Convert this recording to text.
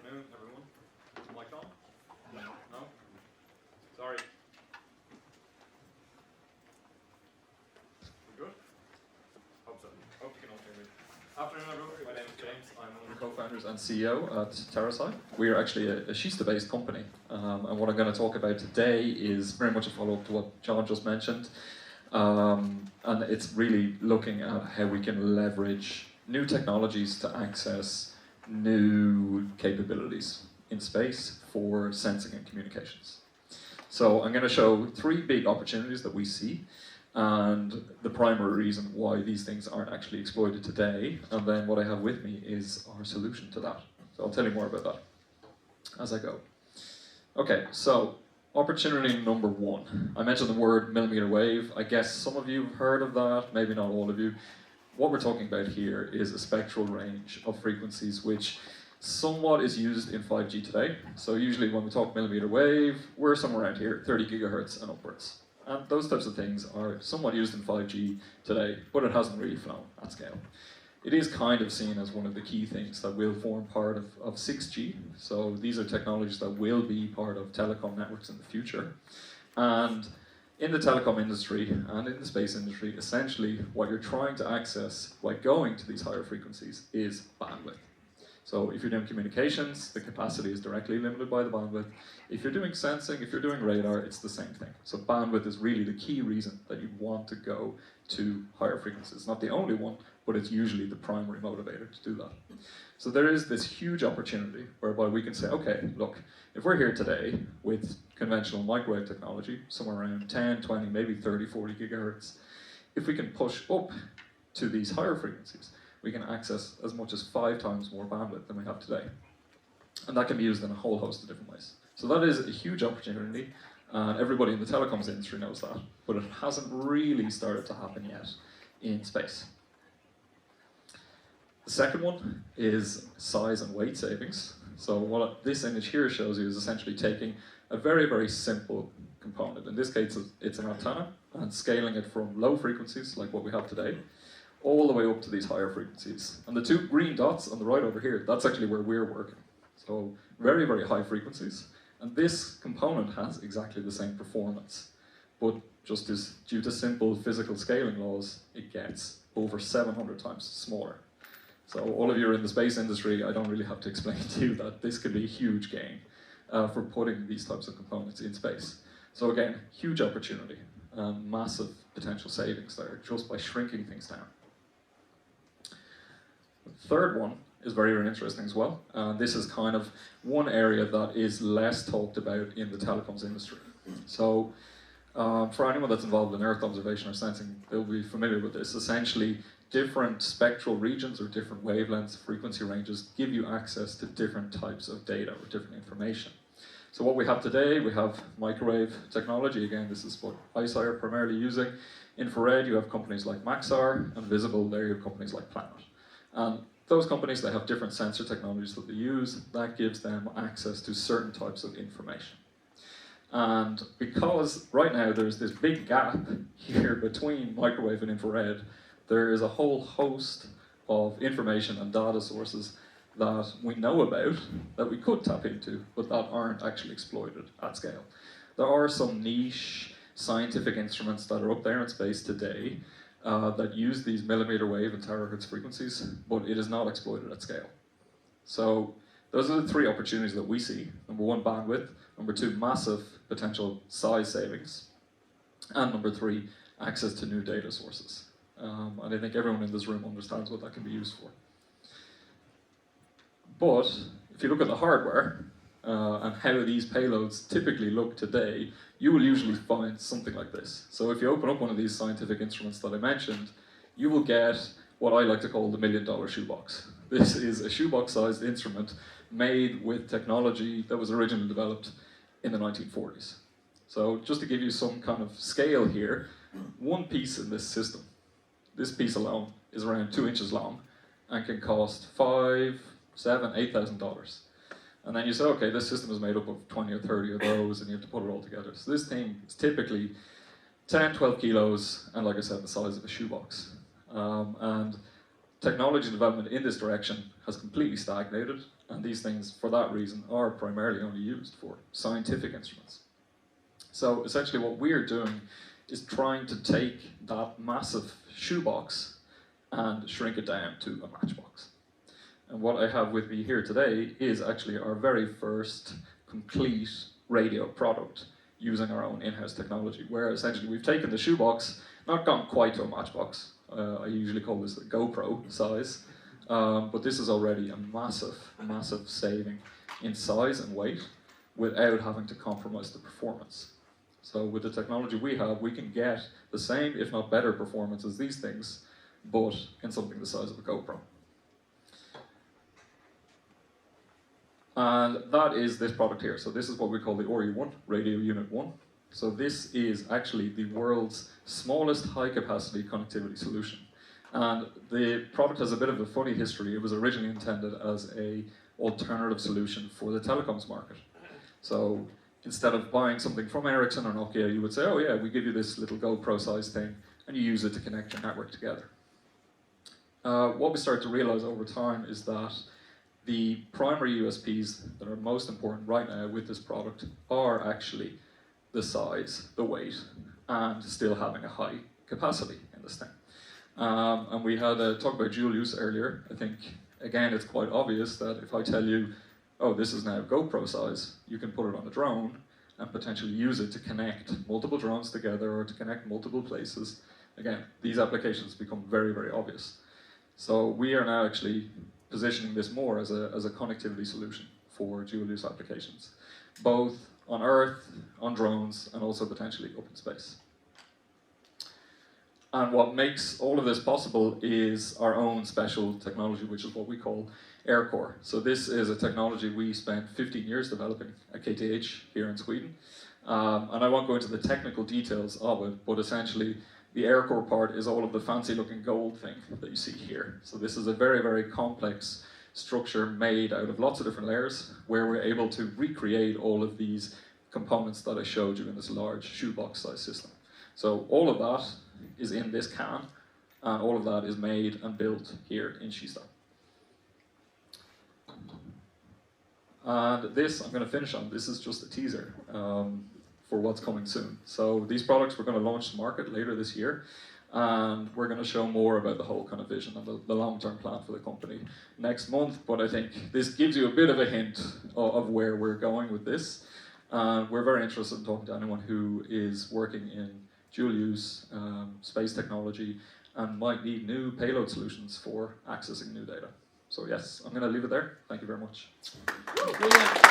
afternoon, everyone. Is the mic on? No? Sorry. We good? Hope so. Hope you can all hear me. Afternoon, everyone. My name is James. I'm one of the co-founders and CEO at TeraSI. We are actually a schista-based company. And what I'm going to talk about today is very much a follow-up to what John just mentioned. And it's really looking at how we can leverage new technologies to access new capabilities in space for sensing and communications. So I'm going to show three big opportunities that we see and the primary reason why these things aren't actually exploited today, and then what I have with me is our solution to that. So I'll tell you more about that as I go. Okay, so opportunity number one. I mentioned the word millimeter wave. I guess some of you have heard of that, maybe not all of you. What we're talking about here is a spectral range of frequencies which somewhat is used in 5G today. So usually when we talk millimeter wave, we're somewhere around here, 30 gigahertz and upwards. And those types of things are somewhat used in 5G today, but it hasn't really flown at scale. It is kind of seen as one of the key things that will form part of 6G. So these are technologies that will be part of telecom networks in the future. And in the telecom industry and in the space industry, essentially what you're trying to access by going to these higher frequencies is bandwidth. So if you're doing communications, the capacity is directly limited by the bandwidth. If you're doing sensing, if you're doing radar, it's the same thing. So bandwidth is really the key reason that you want to go to higher frequencies. It's not the only one, but it's usually the primary motivator to do that. So there is this huge opportunity whereby we can say, okay, look, if we're here today with conventional microwave technology, somewhere around 10, 20, maybe 30, 40 gigahertz, if we can push up to these higher frequencies, we can access as much as 5 times more bandwidth than we have today. And that can be used in a whole host of different ways. So that is a huge opportunity, and everybody in the telecoms industry knows that, but it hasn't really started to happen yet in space. The second one is size and weight savings. So what this image here shows you is essentially taking a very, very simple component. In this case, it's an antenna, and scaling it from low frequencies, like what we have today, all the way up to these higher frequencies. And the two green dots on the right over here, that's actually where we're working. So very, very high frequencies. And this component has exactly the same performance. But just as due to simple physical scaling laws, it gets over 700 times smaller. So all of you are in the space industry, I don't really have to explain to you that this could be a huge gain for putting these types of components in space. So again, huge opportunity, massive potential savings there just by shrinking things down. The third one is very, very interesting as well. This is kind of one area that is less talked about in the telecoms industry. So for anyone that's involved in Earth observation or sensing, they'll be familiar with this. Essentially, different spectral regions or different wavelengths, frequency ranges give you access to different types of data or different information. So what we have today, we have microwave technology. Again, this is what ICEYE are primarily using. Infrared, you have companies like Maxar, and visible, there you have companies like Planet. And those companies, they have different sensor technologies that they use. That gives them access to certain types of information. And because right now there's this big gap here between microwave and infrared, there is a whole host of information and data sources that we know about that we could tap into, but that aren't actually exploited at scale. There are some niche scientific instruments that are up there in space today that use these millimeter wave and terahertz frequencies, but it is not exploited at scale. So those are the three opportunities that we see. Number one, bandwidth. Number two, massive potential size savings. And number three, access to new data sources. And I think everyone in this room understands what that can be used for. But if you look at the hardware and how these payloads typically look today, you will usually find something like this. So if you open up one of these scientific instruments that I mentioned, you will get what I like to call the $1 million shoebox. This is a shoebox-sized instrument made with technology that was originally developed in the 1940s. So just to give you some kind of scale here, one piece in this system, this piece alone, is around 2 inches long and can cost $5,000, $7,000, $8,000. And then you say, okay, this system is made up of 20 or 30 of those, and you have to put it all together. So this thing is typically 10, 12 kilos, and like I said, the size of a shoebox. And technology development in this direction has completely stagnated, And these things, for that reason, are primarily only used for scientific instruments. So essentially what we're doing is trying to take that massive shoebox and shrink it down to a matchbox. And what I have with me here today is actually our very first complete radio product using our own in-house technology, where essentially we've taken the shoebox, not gone quite to a matchbox. I usually call this the GoPro size, but this is already a massive saving in size and weight without having to compromise the performance. So with the technology we have, we can get the same, if not better, performance as these things, but in something the size of a GoPro. And that is this product here. So this is what we call the ORI-1, Radio Unit 1. So this is actually the world's smallest high-capacity connectivity solution. And the product has a bit of a funny history. It was originally intended as an alternative solution for the telecoms market. So instead of buying something from Ericsson or Nokia, you would say, oh yeah, we give you this little GoPro-sized thing, and you use it to connect your network together. What we started to realize over time is that the primary USPs that are most important right now with this product are actually the size, the weight, and still having a high capacity in this thing. And we had a talk about dual use earlier. I think, again, it's quite obvious that if I tell you, oh, this is now GoPro size, you can put it on a drone and potentially use it to connect multiple drones together or to connect multiple places. Again, these applications become very, very obvious. So we are now actually positioning this more as a connectivity solution for dual-use applications, both on Earth, on drones, and also potentially up in space. And what makes all of this possible is our own special technology, which is what we call AirCore. So this is a technology we spent 15 years developing at KTH here in Sweden. And I won't go into the technical details of it, but essentially the AirCore part is all of the fancy looking gold thing that you see here. So this is a very, very complex structure made out of lots of different layers where we're able to recreate all of these components that I showed you in this large shoebox size system. So all of that is in this can, and all of that is made and built here in Kista. And this, I'm going to finish on, this is just a teaser for what's coming soon. So these products we're going to launch to market later this year, and we're going to show more about the whole kind of vision and the long-term plan for the company next month. But I think this gives you a bit of a hint of where we're going with this. We're very interested in talking to anyone who is working in dual-use space technology and might need new payload solutions for accessing new data. So yes, I'm going to leave it there. Thank you very much. Brilliant.